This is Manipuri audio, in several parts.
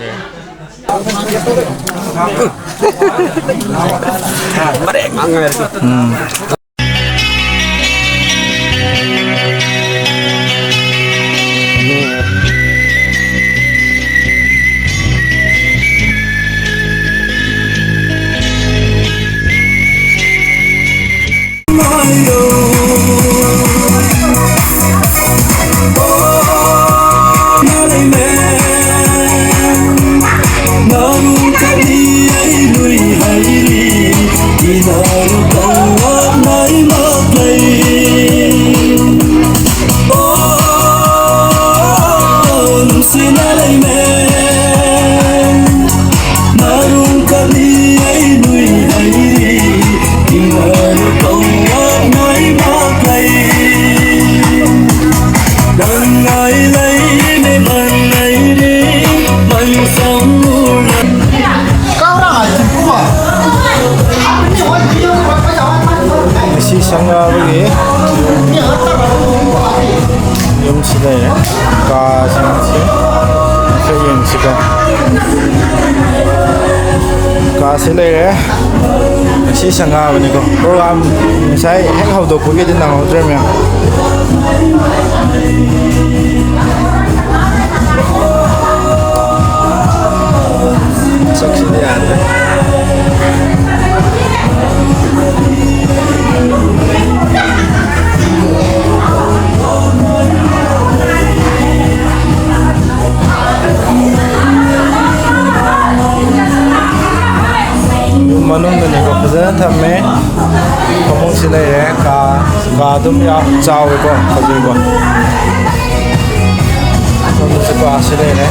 Đây. Bắt đẹp ăn rồi. sang begini yung sila ya ka sang siya yung sila ka sila ya si sang begini ko program saya hang hậu đồ của cái tên nào rồi mà saksi dia ada manung na niko fazana thamme kamong sila ye ka dum ya chaw ko khajui ko kamong se ko asile ye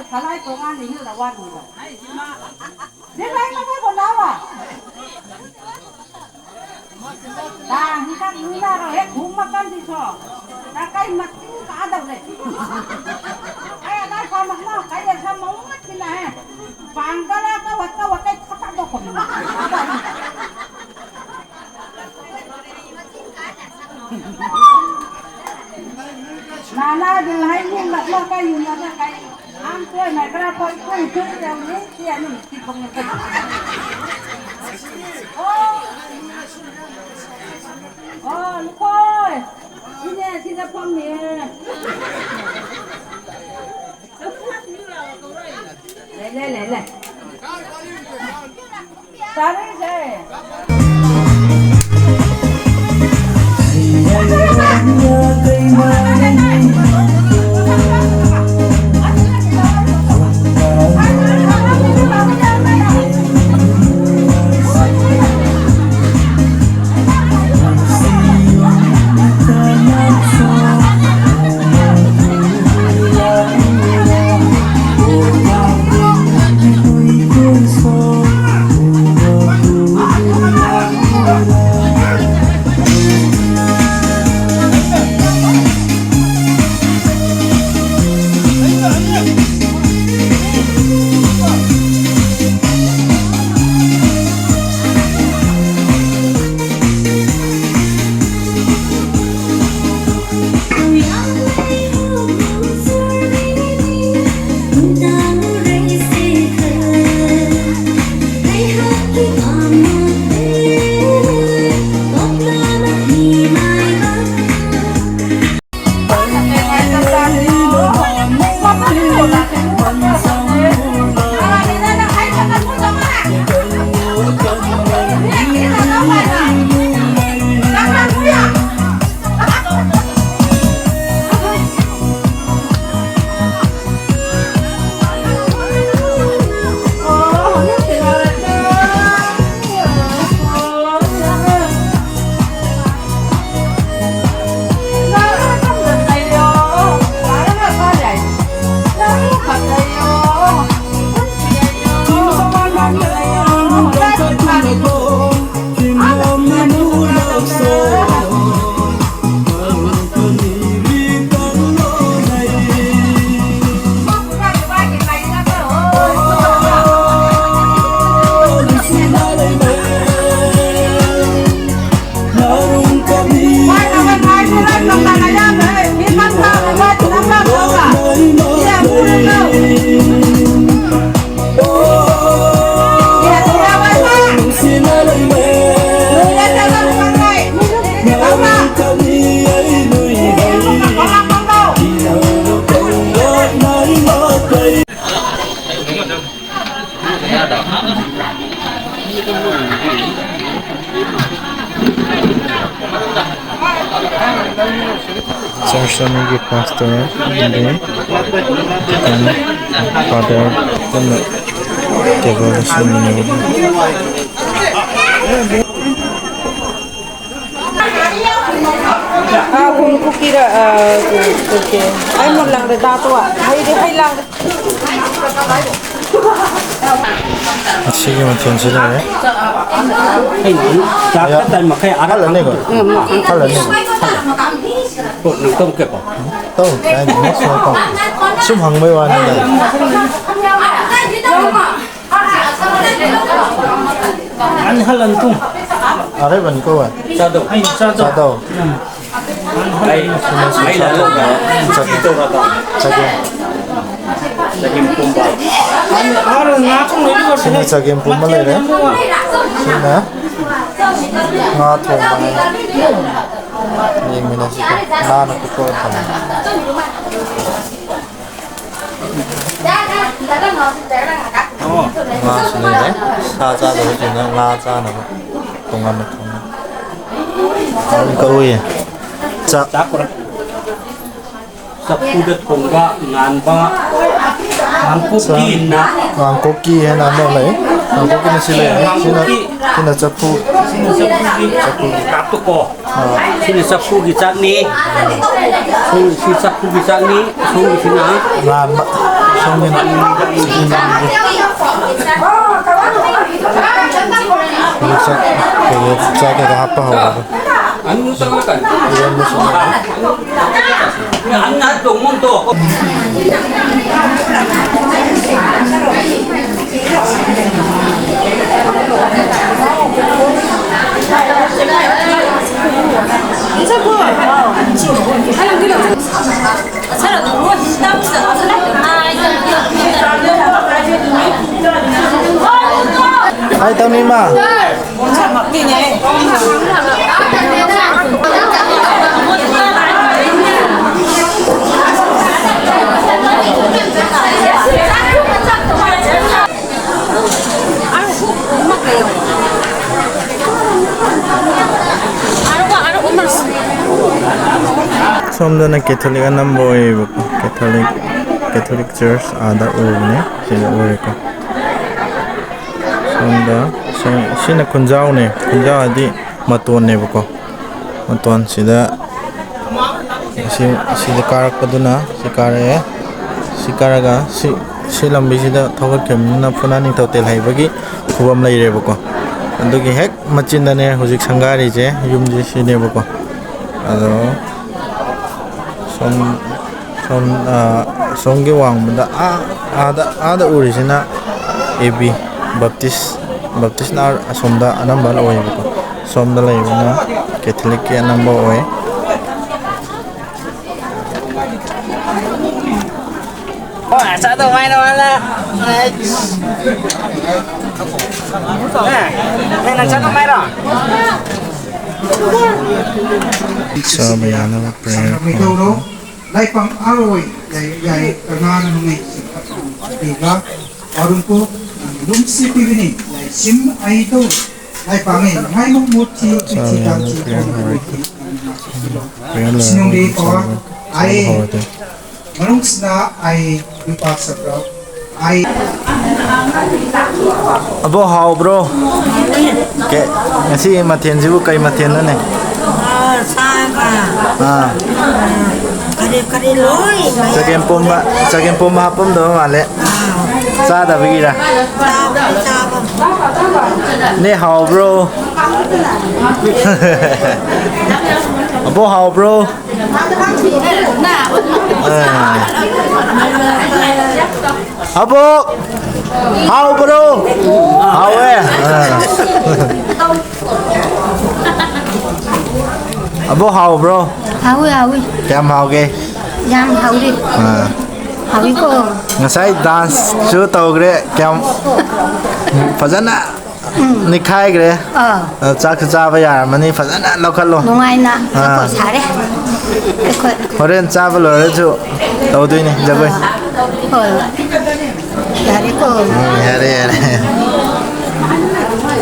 살아있 동안에 이러다 왔는데. 내가 이거 보고 나와. 나 이상 누나로 해 공막 간디서 나 까이 막 까다 그래. 아야 나 가막 나 까이야 사 먹는 거지나 해. 방가라 까와 까이 타다 놓고. Nana đừng hay nhưng mà lo cái gì nó cái ăn chơi này cái thôi chơi chơi đâu nhé kia nó chỉ không được lúc ơi đi nè xin ra phong nè lên sao đấy Sersemi के पास तो है father dan table sini cùng cookie là cái ai một lần để đa to à hay lần 아치기만 전시를 해? cái mà khai ăn 칼 내고 칼 내고 bột nướng tôm kẹp à? 또 아니 먹어 춤 황보에 왔는데 ăn hai lần tung 아래 보니까 와 cha đầu hay cha đầu 자도 đây mấy lần luôn cả 저기 tôi vào đó 저기 là kim tung vào à rồi ngã không lấy được 신이 저기 봄말레래 신나 nga thong ning mina siko na na ko thom nga sinere sa cha do jina nga cha na tongan na thom ang ko ye cha chắc rồi sắp thu đất cùng ba ngàn ba ngàn cúc kín na ang ko ki he na no le ang ko ki na sile sina cha phu sắp thu cáp tu co xin sắp thu cái chắc ní xin sắp thu cái chắc ní không cái nào nga 성민아 짜게가 아빠하고 Ano mo sa kan? 이런 모습 Ang nato mo to. Ay, tao ni ma. somda Catholic number Catholic Church ada urne sini ureko somda sini kunjau adi matuan ne bako matuan sida sida karak paduna sikaraga si lambi sida thawak kemna phunani totel haibagi khubam lai re bako andugi hek machinda ne hujik sangari je yumji sine bako ado somgi wangmada ada urisina AB Baptist na somda anamba la oy ko somda la yuna Catholic ya namba oy sao tụi mày đâu anh á? Đây là sao tụi mày rồi? sabi na prayer Mikuro, lai pang aroy, lai kangan nungi diga, orun ko lum si pibini, lai sim aido, lai pangin, hai mong muti iti danci ko sinong di ko ay manungs na ay lupa sa bro ay abo how bro ke ngasi mathen jibu kai mathen na ne kari loi Sakem pom hapom do male sa da bigira ne how bro abo how bro abo how bro how abo how bro hawi kem how ke yang hawi hawi ko ngasai dance chu tawgre kem fazana nikhai gre chak cha ba yar mani fazana lokhalo nungai na ko sare ko horen cha ba lo chu tawdui ni jagoi ko yare ko yare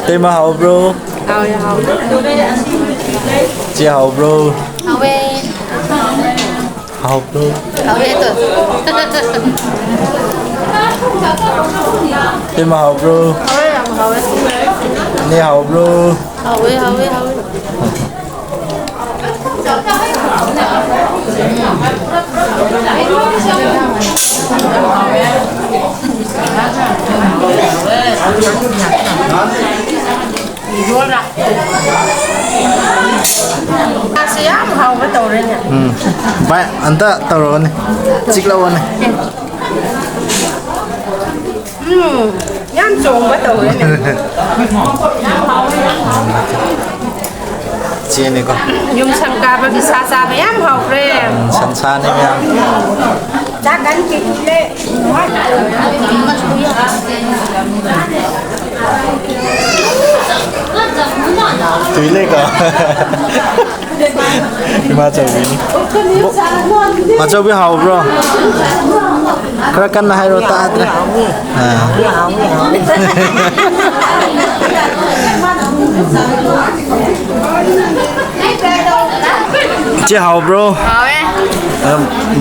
tema how bro chị hậu bro hawi hậu bro hawi to tema hậu bro ni hậu bro hawi siap hau cái tàu đây nè vậy anh ta tàu rồi này chích lâu này nhám trùng cái tàu đây nè chia này con dùng sang cà và xa với em học rồi sẵn sàng em chắc cắn kịp lệ tùy lên cả mà châu bí mà châu bí hậu bro cái căn là hai đôi ta đấy chị hậu bro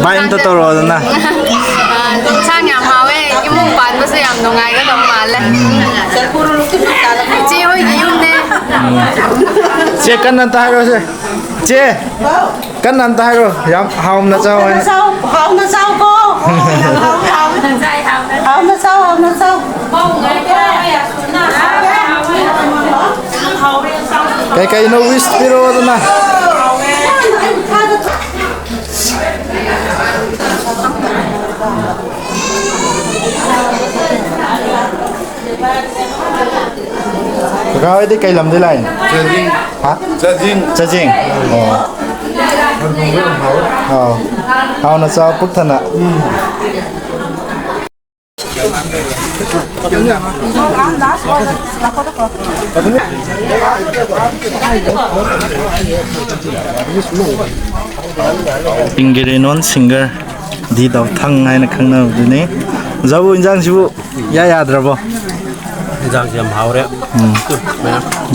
bay em tao rồi nè sang nhà hậu ấy cái mông bàn bữa giờ nông ai cái đồng mà lên chị ơi gì luôn nè chị cân ăn tay rồi chị cân ăn tay rồi dám hồng là sao hậu nó sao cô hậu nó sâu. Kay no wish pero ano na. Kau di kay lam di lain. Ha? Jajing. Oh. Oh. Kau na sa puthana. Ingirinon singer di daw thang hai na khang na ni zabu injang sibu ya drabo Injang siam haure.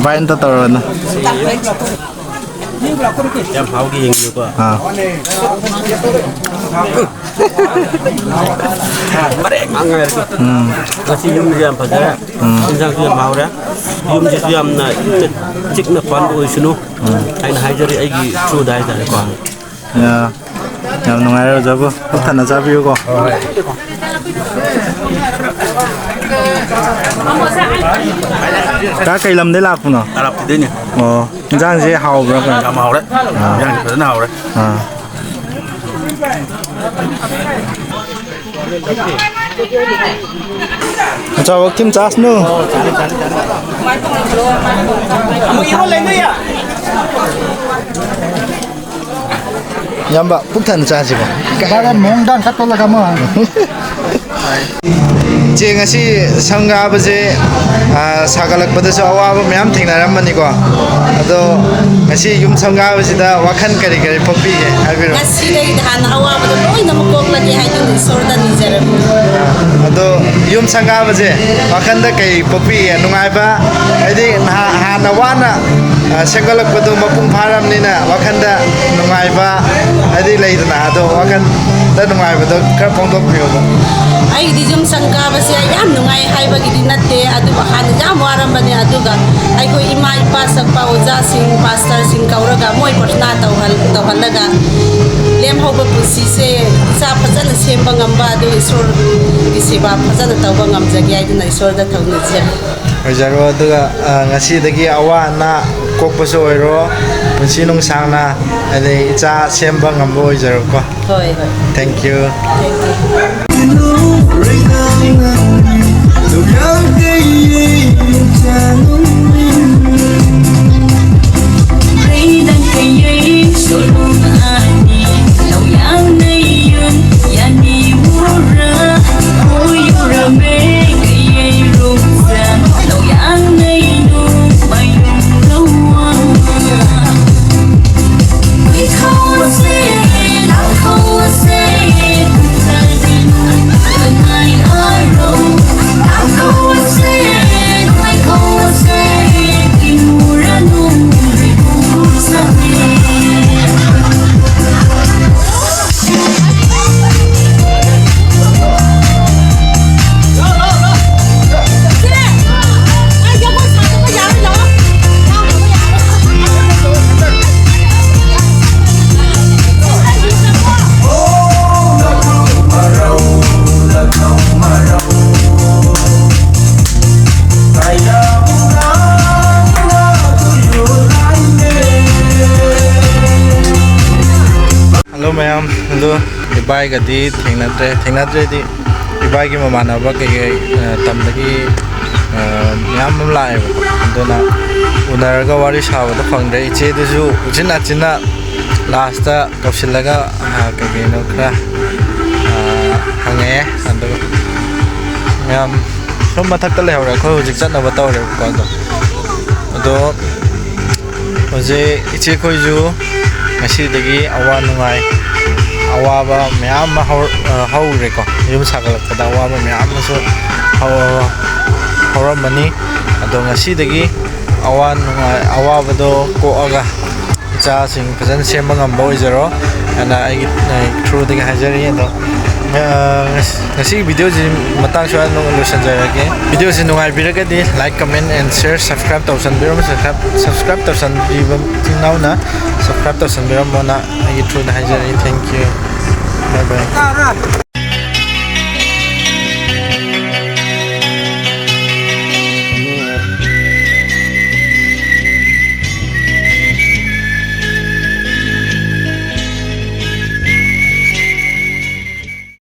bain ta tor na Siam haugi yang juga. ha Bareng angai itu. Kasi yum siam pada. Injang siam haure. Yum siam na cik na pan oi sunu. Ai na haijari ai gi chu dai dai ko. ya ya nungai ro zabu puthana jabi ko ka kay lam de la ku no Arab ti deni. oh injang je hau bra ka Siam haure. Yang pada na haure. ha Acha wak tim chas nu Kamu iwan lain ya? yamba puthana chasi ko Bagan mong dan katola ka mo. 제 ngasi 상가버제 사갈락버데서 아와바 매 ꯊꯦꯡꯅꯔꯝꯃꯅꯤꯀꯣ ꯑꯗꯣ ngasi ꯌꯨꯝ 상가버지다 와칸 ꯀꯔꯤ ꯄꯣꯛꯄꯤꯒꯦ ꯍꯥꯏꯕꯤꯔꯣ ꯉꯁꯤꯗꯒꯤꯗꯤ ꯍꯥꯟꯅ ꯑꯋꯥꯕꯗꯣ ꯂꯣꯏꯅꯃꯛ ꯀꯣꯛꯂꯒꯦ ꯍꯥꯏꯗꯨꯅ ꯏꯁꯣꯔꯗ ꯅꯤꯖꯔꯝꯃꯤ ꯑꯗꯣ ꯌꯨꯝ 상가ꯕꯁꯦ ꯋꯥꯈꯟꯗ ꯀꯩ ꯄꯣꯛꯄꯤꯒꯦ ꯅꯨꯡꯉꯥꯏꯕ ꯍꯥꯏꯗꯤ ꯍꯥꯟꯅ ꯋꯥꯅ ꯁꯦꯝꯒꯠꯂꯛꯄꯗꯣ ꯃꯄꯨꯡ ꯐꯥꯔꯕꯅꯤꯅ ꯋꯥꯈꯟꯗ ꯅꯨꯡꯉꯥꯏꯕ ꯍꯥꯏꯗꯤ ꯂꯩꯗꯅ ꯑꯗꯣ ꯋꯥꯈꯟꯗ ꯅꯨꯡꯉꯥꯏꯕꯗꯣ ꯈꯔ ꯐꯣꯡꯗꯣꯛꯄꯤꯌꯣꯕ ꯑꯩꯒꯤꯗꯤ ꯌꯨꯝ ꯁꯪꯒꯥꯕꯁꯦ ꯌꯥꯝ ꯅꯨꯡꯉꯥꯏ ꯍꯥꯏꯕꯒꯤꯗꯤ ꯅꯠꯇꯦ ꯑꯗꯨꯕꯨ ꯍꯥꯟꯅ ꯌꯥꯝ ꯋꯥꯔꯝꯕꯅꯦ ꯑꯗꯨꯒ ꯑꯩꯈꯣꯏ ꯏꯃꯥ ꯏꯄꯥ ꯁꯛꯄ ꯑꯣꯖꯥꯁꯤꯡ ꯄꯥꯁꯇꯔꯁꯤꯡ ꯀꯧꯔꯒ ꯃꯣꯏ ꯄ꯭ꯔꯊꯅꯥ ꯇꯧꯍꯜꯂꯒ ꯂꯦꯝꯍꯧꯕ ꯄꯨꯟꯁꯤꯁꯦ ꯏꯆꯥ ꯐꯖꯅ ꯁꯦꯝꯕ ꯉꯝꯕ ꯑꯗꯨꯒ ꯏꯁꯣꯔꯒꯤ ꯁꯦꯕꯥ ꯐꯖꯅ ꯇꯧꯕ ꯉꯝꯖꯒꯦ ꯍꯥꯏꯗꯨꯅ ꯏꯁꯣꯔꯗ ꯊꯧꯅꯤꯖꯩ ꯑꯣꯏꯖꯔꯣ ꯑꯗꯨꯒ ꯉꯁꯤꯗꯒꯤ ꯑꯋꯥ ꯑꯅꯥ ꯀꯣꯛꯄꯁꯨ ꯑꯣꯏꯔꯣ ꯄꯨꯟꯁꯤ ꯅꯨꯡꯁꯥꯡꯅ ꯑꯗꯩ ꯏꯆꯥ ꯁꯦꯝꯕ ꯉꯝꯕ ꯑꯣꯏꯖꯔꯣꯀꯣ ꯍꯣꯏ ꯍꯣꯏ ꯊꯦꯡꯛ ꯌꯨ मैम हेलो इबाई गदी थेंगनाद्रे दी इबाई की ममानबा कई तमदगी मैम लाएब अदुना उनरगा वारी साबदा फंगदे इचेदुसु उचिना चिना लास्टा कौशिलगा कईनो खरा हंगे अदुगा मैम सोम मथक्ता लेहौरे अखोय हुजिक चतनबा तौरेबको अदो होजे इचे खोयजु ngasi awa nungai awaba meyam haure ko yum sagalakpada awaba meyam su hauramani ado ngasi dagi awa nungai awaba do ko aga cha sing pajan semba ngamba oijaro ana ai through dagi hajari ado ngasi video ji matang swa no losanjarage video ji nungai biragadi like comment and share subscribe tausan biram subscribe tausan bibam nauna subscribe tausan biram mona ai through the hajari thank you bye bye